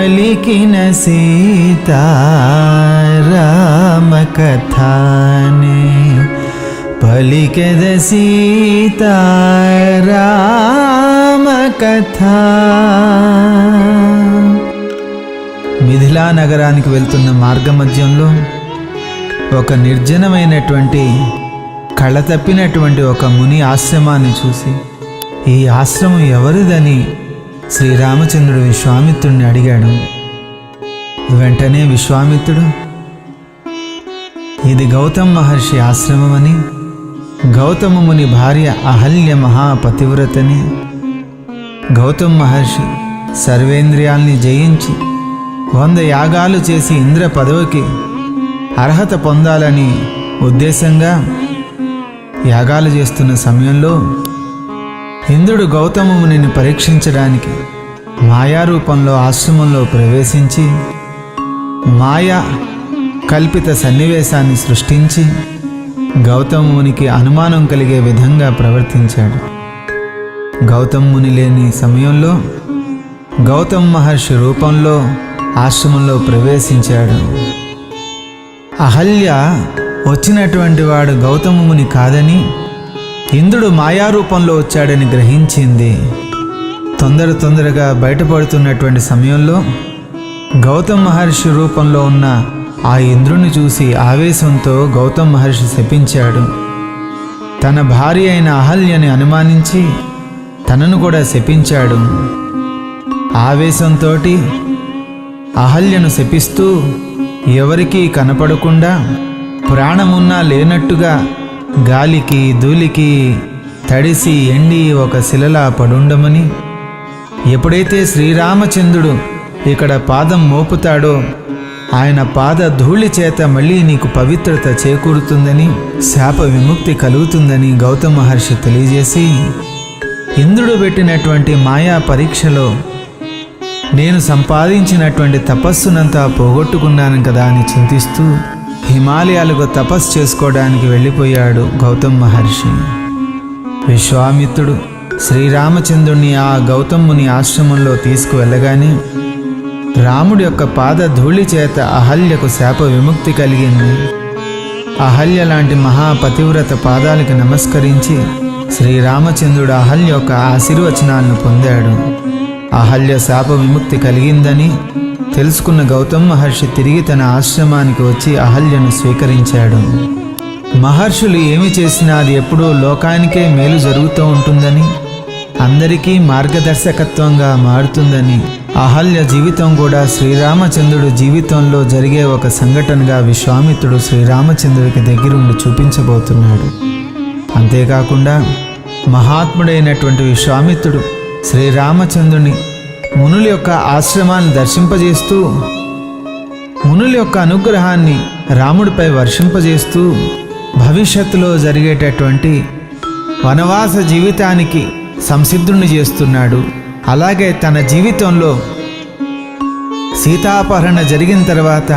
పలికిన సీతారామ కథానే పలికెద సీతారామ కథ. మిథిలా నగరానికి వెళ్తున్న మార్గమధ్యంలో ఒక నిర్జనమైనటువంటి కళతప్పినటువంటి ఒక ముని ఆశ్రమాన్ని చూసి ఈ ఆశ్రమం ఎవరిదని శ్రీరామచంద్రుడు విశ్వామిత్రుడిని అడిగాడు. వెంటనే విశ్వామిత్రుడు ఇది గౌతమ మహర్షి ఆశ్రమమని, గౌతమ ముని భార్య అహల్య మహాపతివ్రతని, గౌతమ మహర్షి సర్వేంద్రియాల్ని జయించి 100 యాగాలు చేసి ఇంద్ర పదవికి అర్హత పొందాలని ఉద్దేశంగా యాగాలు చేస్తున్న సమయంలో ఇంద్రుడు గౌతమ మునిని పరీక్షించడానికి మాయారూపంలో ఆశ్రమంలో ప్రవేశించి మాయా కల్పిత సన్నివేశాన్ని సృష్టించి గౌతమ మునికి అనుమానం కలిగే విధంగా ప్రవర్తించాడు. గౌతమ ముని లేని సమయంలో గౌతమ మహర్షి రూపంలో ఆశ్రమంలో ప్రవేశించాడు. అహల్య వచ్చినటువంటి వాడు గౌతమ ముని కాదని, ఇంద్రుడు మాయారూపంలో వచ్చాడని గ్రహించింది. తొందరగా బయటపడుతున్నటువంటి సమయంలో గౌతమ మహర్షి రూపంలో ఉన్న ఆ ఇంద్రుని చూసి ఆవేశంతో గౌతమ మహర్షి శపించాడు. తన భార్య అయిన అహల్యని అనుమానించి తనను కూడా శపించాడు. ఆవేశంతో అహల్యను శపిస్తూ ఎవరికీ కనపడకుండా ప్రాణమున్నా లేనట్టుగా గాలికి ధూళికి తడిసి ఎండి ఒక శిలలా పడుండమని, ఎప్పుడైతే శ్రీరామచంద్రుడు ఇక్కడ పాదం మోపుతాడో ఆయన పాద ధూళి చేత మళ్ళీ నీకు పవిత్రత చేకూరుతుందని, శాప విముక్తి కలుగుతుందని గౌతమ మహర్షి తెలియజేసి, ఇంద్రుడు పెట్టినటువంటి మాయా పరీక్షలో నేను సంపాదించినటువంటి తపస్సునంతా పోగొట్టుకున్నాను కదా అని చింతిస్తూ హిమాలయాలకు తపస్సు చేసుకోవడానికి వెళ్ళిపోయాడు గౌతమ మహర్షి. విశ్వామిత్రుడు శ్రీరామచంద్రుని ఆ గౌతమ ముని ఆశ్రమంలో తీసుకువెళ్ళగానే రాముడి యొక్క పాద ధూళి చేత అహల్యకు శాప విముక్తి కలిగింది. అహల్య లాంటి మహాపతివ్రత పాదాలకు నమస్కరించి శ్రీరామచంద్రుడు అహల్య యొక్క ఆశీర్వచనాలను పొందాడు. అహల్య శాప విముక్తి కలిగిందని తెలుసుకున్న గౌతమ మహర్షి తిరిగి తన ఆశ్రమానికి వచ్చి అహల్యను స్వీకరించాడు. మహర్షులు ఏమి చేసినా అది ఎప్పుడూ లోకానికే మేలు జరుగుతూ ఉంటుందని, అందరికీ మార్గదర్శకత్వంగా మారుతుందని, అహల్య జీవితం కూడా శ్రీరామచంద్రుడు జీవితంలో జరిగే ఒక సంఘటనగా విశ్వామిత్రుడు శ్రీరామచంద్రుడికి దగ్గరుండి చూపించబోతున్నాడు. అంతేకాకుండా మహాత్ముడైనటువంటి విశ్వామిత్రుడు శ్రీరామచంద్రుని మునుల యొక్క ఆశ్రమాన్ని దర్శింపజేస్తూ, మునుల యొక్క అనుగ్రహాన్ని రాముడిపై వర్షింపజేస్తూ భవిష్యత్తులో జరిగేటటువంటి వనవాస జీవితానికి సంసిద్ధుణ్ణి చేస్తున్నాడు. అలాగే తన జీవితంలో సీతాపహరణ జరిగిన తర్వాత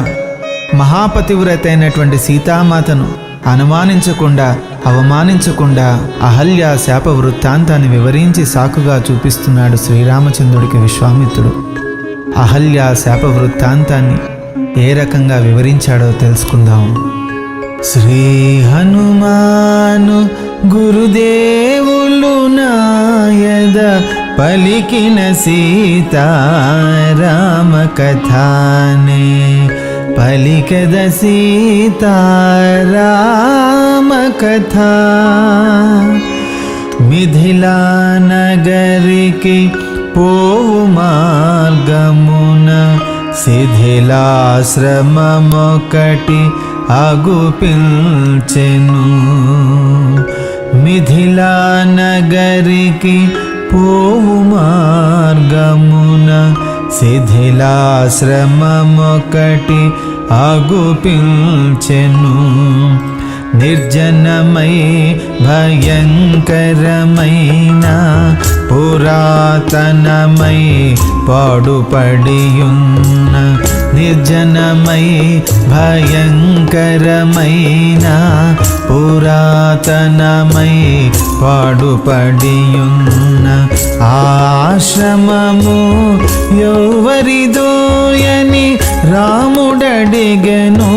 మహాపతివ్రత అయినటువంటి సీతామాతను అనుమానించకుండా అవమానించకుండా అహల్య శాప వృత్తాంతాన్ని వివరించి సాకుగా చూపిస్తున్నాడు శ్రీరామచంద్రుడికి విశ్వామిత్రుడు. అహల్య శాప వృత్తాంతాన్ని ఏ రకంగా వివరించాడో తెలుసుకుందాం. శ్రీ హనుమాను గురుదేవులు నాయద పలికిన సీతారామ కథానే పలికద సీతారామ కథ. మిథిలా నగరికి పోవు మార్గమున శిథిలాశ్రమమొకటి అగుపించెను. మిథిలా నగరికి పోవు మార్గమున శిథిలాశ్రమమొకటి అగుపించెను. నిర్జనమై భయంకరమైన పురాతనమై పాడుపడియున్న నిర్జనమై భయంకరమైన పురాతనమై పాడుపడియున్న ఆశ్రమము ఎవరిదోయని రాముడడిగెను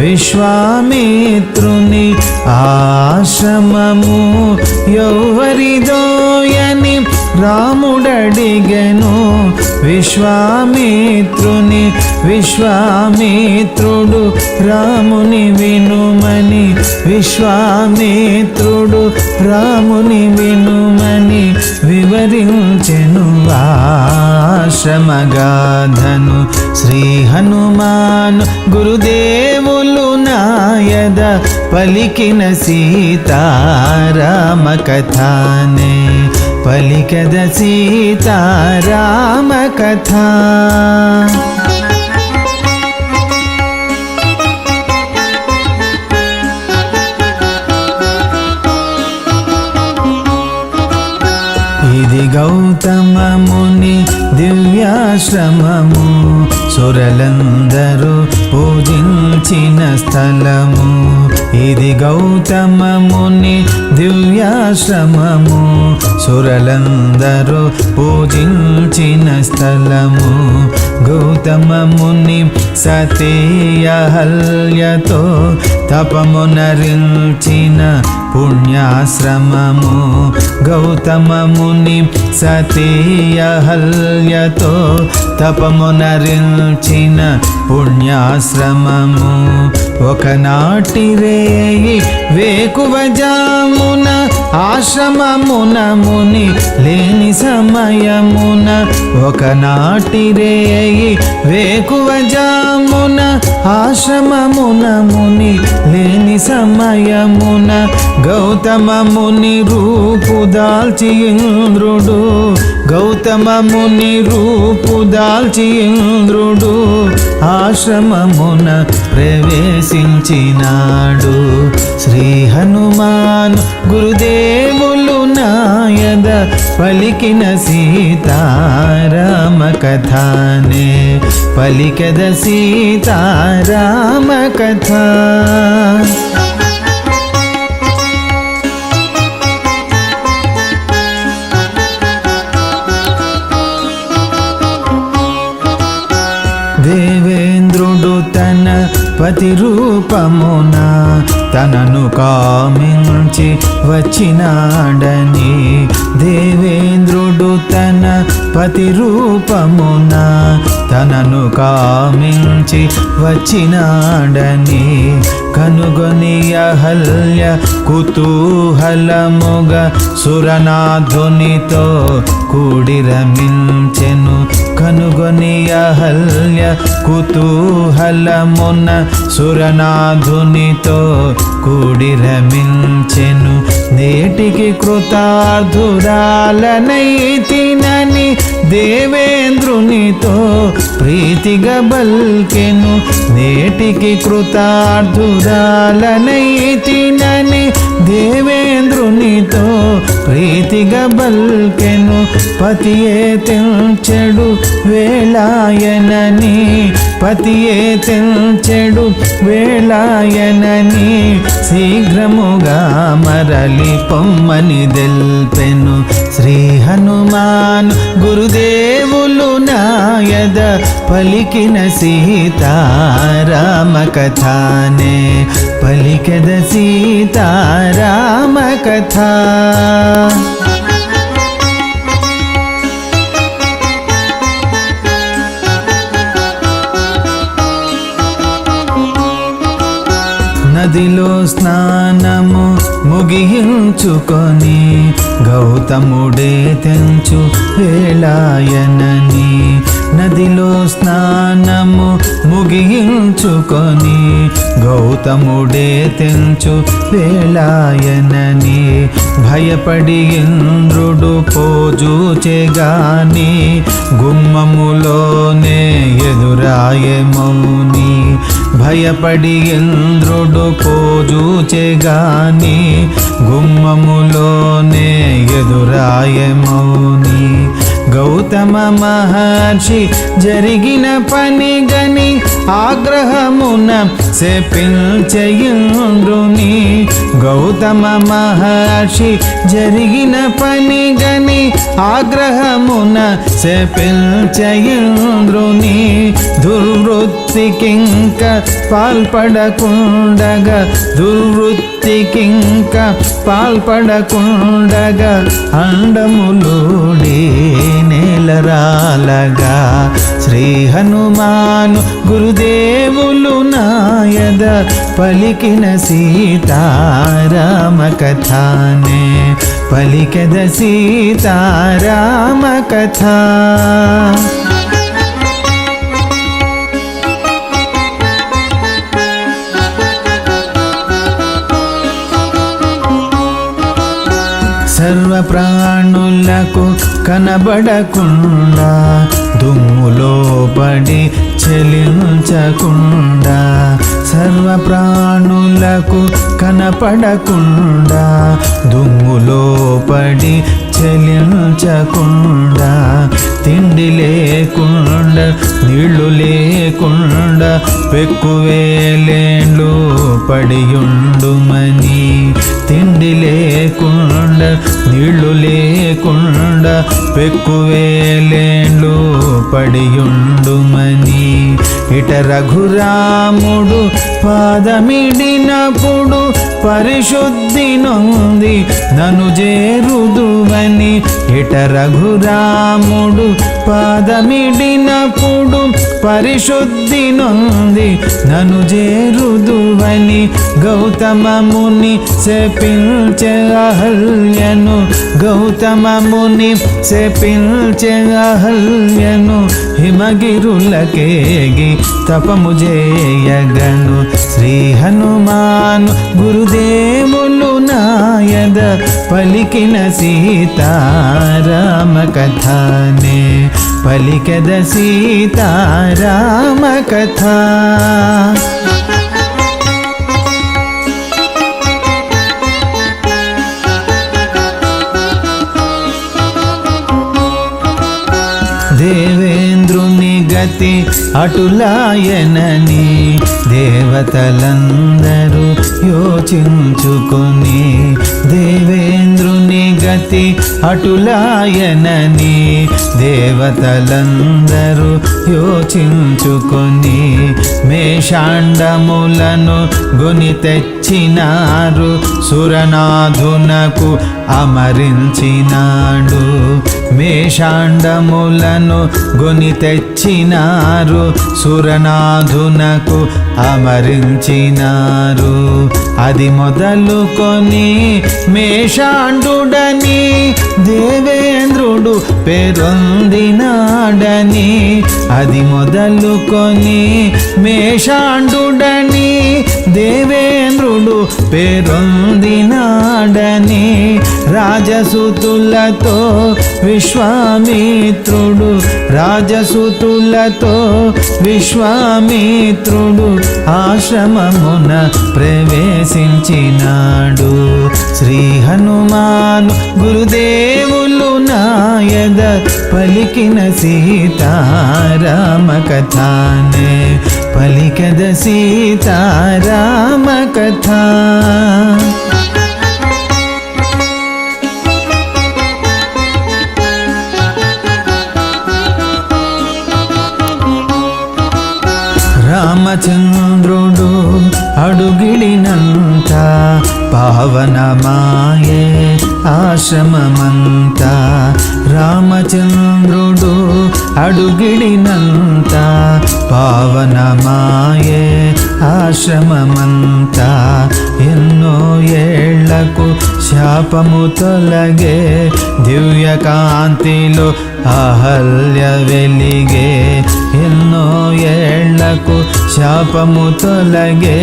విశ్వామిత్రుని. ఆశ్రమము ఎవరిదోయని రాముడడిగెను విశ్వామిత్రుని. విశ్వామిత్రుడు రాముని వినుమని, విశ్వామిత్రుడు రాముని వినుమని వివరించెను ఆశ్రమగాథను. శ్రీ హనుమాను గురుదేవులు నాయద పలికిన సీతారామ కథానే, పలికద సీతారామ కథ. ఇది గౌతమ ముని దివ్యాశ్రమము, సురలందరూ పూజించిన స్థలము. ఇది గౌతమ ముని దివ్యాశ్రమము, సురలందరూ పూజించిన స్థలము. గౌతమ ముని సతేయహల్యతో తపమునరించిన పుణ్యాశ్రమము. గౌతమ ముని సతేయహల్యతో తపమునరించిన పుణ్యాశ్రమము. ఒకనాటి రేయి వేకువజామున ఆశ్రమమున ముని లేని సమయమున. ఒకనాటి రేయి వేకువజామున ఆశ్రమమున ముని లేని సమయమున. గౌతమ ముని రూపు దాల్చి ఇంద్రుడు, గౌతమ ముని రూపు దాల్చి ఇంద్రుడు ఆశ్రమమున ప్రవేశించినాడు. శ్రీ హనుమాన్ గురుదేవులు నాయద పలికిన సీతారామ కథానే, పలికద సీతారామ కథ. దేవేంద్రుడు తన పతి రూపమున తనను కామించి వచ్చినాడని. దేవేంద్రుడు తన పతి రూపమున తనను కామించి వచ్చినాడని కనుగొని అహల్య కుతూహలముగా సురనాథునితో కూడి రమించెను. కనుగొని అహల్య కుతూహలమున సురనాథునితో కూడి రమించెను. నేటికి కృతార్థురాలనైతినని దేవేంద్రునితో ప్రీతిగా బల్కెను. నేటికి కృతార్థురాలనైతినని దేవేంద్రునితో ప్రీతిగా బల్కెను. పతియే తెంచెడు వేళాయనని, పతియే తెంచెడు వేళాయనని శీఘ్రముగా మరలి పొమ్మని దెల్పెను. శ్రీ హనుమాన్ గురుదేవులు నాయద పలికిన సీతారామ కథానే, పలికద సీతారామ కథ. నదిలో స్నానము ముగించుకొని గౌతముడే తెంచు వేళాయనని. నదిలో స్నానము ముగించుకొని గౌతముడే తెంచు వేళాయనని భయపడి ఇంద్రుడు పోజూచెగాని గుమ్మములోనే ఎదురాయే మౌని. భయపడి ఇంద్రుడు పోజూచెగాని గుమ్మములోనే ఎదురాయే మౌని. గౌతమ మహర్షి జరిగిన పని గని ఆగ్రహమున శపించె ఇంద్రుని. గౌతమ మహర్షి జరిగిన పని గని ఆగ్రహమున శపించె ఇంద్రుని. దుర్వృత్తికింక పాల్పడకుండగా దుర్వృత్తికింక పాల్పడకుండగా అండములుడి నేలరాలగా. శ్రీ హనుమాను గురుదేవులు నాయద పలికిన సీతారామ కథానే పలికెద సీతారామ కథ. సర్వ ప్రాణులకు కనబడకుండా దుమ్ములో పడి చెలించకుండా సర్వ ప్రాణులకు కనపడకుండా దుమ్ములో పడి చెలించకుండా తిండి లేకుండా నీళ్లు లేకుండా పెక్కువేలేండ్లు పడియుండుమని. తిండి లేకుండా నీళ్లు లేకుండా పెక్కువేలేండ్లు పడియుండుమని. ఇట రఘురాముడు పాదమిడినప్పుడు పరిశుద్ధి నొంది నను చేరుదువని. ఇట రఘురాముడు పాదమిడినప్పుడు పరిశుద్ధి నొంది నను చేరుదువని. గౌతమ ముని శపించె అహల్యను గౌతమ ముని శపించె అహల్యను హిమగిరులకేగి తపము చేయగను. శ్రీ హనుమాను గురుదేవులు నాయద పలికిన సీతారామ కథానే పలికెద సీతారామ కథ. దేవేంద్రుని గతి అటులాయనని దేవతలందరూ యోచించుకొని. దేవేంద్రుని గతి అటులాయనని దేవతలందరూ యోచించుకొని. మేషాండములను గొని తెచ్చినారు సురనాథునకు అమరించినాడు. మేషాండములను గొని తెచ్చినారు సురనాథునకు అమరించినారు. అది మొదలుకొని మేషాండుడని దేవేంద్రుడు పేరొందినాడని. అది మొదలుకొని మేషాండుడని దేవేంద్రుడు పేరొందినాడని. రాజసుతులతో విశ్వామిత్రుడు రాజసుతులతో విశ్వామిత్రుడు ఆశ్రమమున ప్రవేశించినాడు. శ్రీ హనుమాను గురుదేవులు నాయద పలికిన సీతారామ కథానే పలికద సీతారామ కథ. రామచంద్రుడు అడుగిడినంత పావనమాయే ఆశ్రమమంతా. రామచంద్రుడు అడుగిడినంత పావనమాయే ఆశ్రమమంతా. ఎన్నో ఏళ్లకు శాపము తొలగే దివ్యకాంతిలో అహల్య వెలిగే. ఎన్నో ఏళ్లకు శాపము తొలగే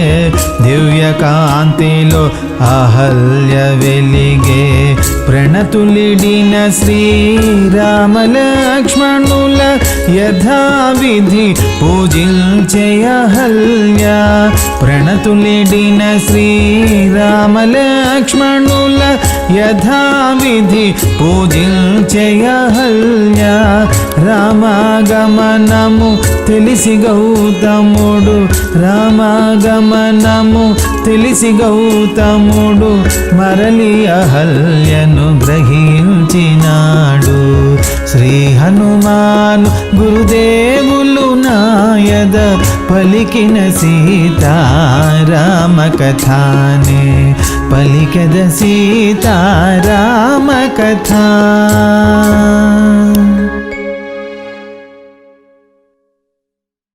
దివ్యకాంతిలో అహల్య వెలిగే. ప్రణతులిడిన శ్రీరామ లక్ష్మణుల యథావిధి పూజించే అహల్య. ప్రణతులిడిన శ్రీరామలక్ష్మణుల యథావిధి పూజించయహల్య రామాగమనము తెలిసి గౌతముడు రామాగమనము తెలిసి గౌతముడు మరలి అహల్యను గ్రహించినాడు. శ్రీ హనుమాను గురుదేవులు నాయద పలికిన సీతారామ కథానే పలికద సీతారామ కథ.